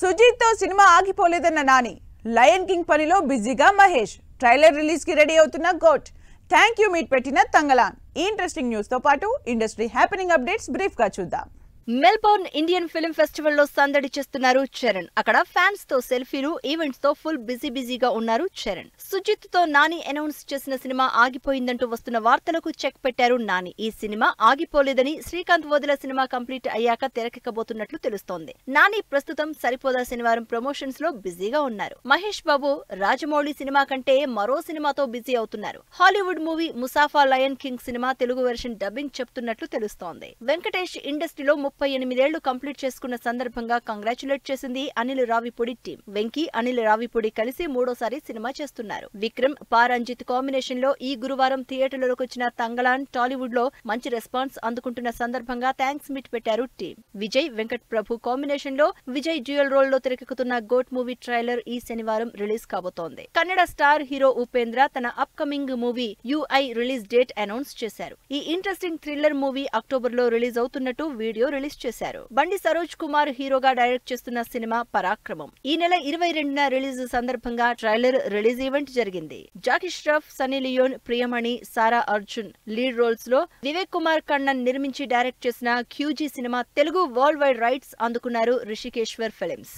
సుజిత్ తో cinema ఆగిపోలేదన్న Nani, lion king పనిలో బిజీగా మహేష్, ట్రైలర్ రిలీజ్ కి రెడీ అవుతున్న గోట్, థ్యాంక్ యూ మీట్ పెట్టిన తంగలాన్. ఈ ఇంట్రెస్టింగ్ న్యూస్ తో పాటు ఇండస్ట్రీ హ్యాపెనింగ్ అప్డేట్స్ బ్రీఫ్ గా చూద్దాం. మెల్బోర్న్ ఇండియన్ ఫిల్మ్ ఫెస్టివల్ లో సందడి చేస్తున్నారు చరణ్. అక్కడ ఫ్యాన్స్ తో సెల్ఫీలు, ఈవెంట్స్ తో ఫుల్ బిజీగా ఉన్నారు చరణ్. సుజిత్ తో నాని అనౌన్స్ చేసిన సినిమా ఆగిపోయిందంటూ వస్తున్న వార్తలకు చెక్ పెట్టారు నాని. ఈ సినిమా ఆగిపోలేదని, శ్రీకాంత్ వదిల సినిమా కంప్లీట్ అయ్యాక తెరకెక్కబోతున్నట్లు తెలుస్తోంది. నాని ప్రస్తుతం సరిపోదా శనివారం ప్రమోషన్స్ లో బిజీగా ఉన్నారు. మహేష్ బాబు రాజమౌళి సినిమా కంటే మరో సినిమాతో బిజీ అవుతున్నారు. హాలీవుడ్ మూవీ ముసాఫా లయన్ కింగ్ సినిమా తెలుగు వెర్షన్ డబ్బింగ్ చెప్తున్నట్లు తెలుస్తోంది. వెంకటేష్ ఇండస్ట్రీలో 38 ఏళ్లు కంప్లీట్ చేసుకున్న సందర్భంగా కంగ్రాచులేట్ చేసింది అనిల్ రావిపూడి టీం. వెంకీ, అనిల్ రావిపూడి కలిసి మూడోసారి సినిమా చేస్తున్నారు. విక్రమ్, పారంజిత్ కాంబినేషన్ లో ఈ గురువారం థియేటర్లకు వచ్చిన తంగలాన్ టాలీవుడ్ లో మంచి రెస్పాన్స్ అందుకుంటున్న సందర్భంగా థ్యాంక్స్ మీట్ పెట్టారు టీం. విజయ్, వెంకట్ ప్రభు కాంబినేషన్ లో విజయ్ డ్యూయల్ రోల్ లో తెరకెక్కుతున్న గోట్ మూవీ ట్రైలర్ ఈ శనివారం రిలీజ్ కాబోతోంది. కన్నడ స్టార్ హీరో ఉపేంద్ర తన up coming movie UI release date announce చేశారు. ఈ ఇంట్రెస్టింగ్ థ్రిల్లర్ మూవీ అక్టోబర్ లో రిలీజ్ అవుతున్నట్టు వీడియో రిలీజ్ చేశారు. బండి సరోజ్ కుమార్ హీరోగా డైరెక్ట్ చేస్తున్న సినిమా పరాక్రమం ఈ నెల 22న రిలీజ్ సందర్భంగా ట్రైలర్ రిలీజ్ ఈవెంట్ జరిగింది. Jackie Shroff, Sunny Leone, Priyamani, సారా అర్జున్ లీడ్ రోల్స్ లో వివేక్ కుమార్ కన్నన్ నిర్మించి డైరెక్ట్ చేసిన QG cinema Telugu world wide rights అందుకున్నారు రిషికేశ్వర్ ఫిల్మ్స్.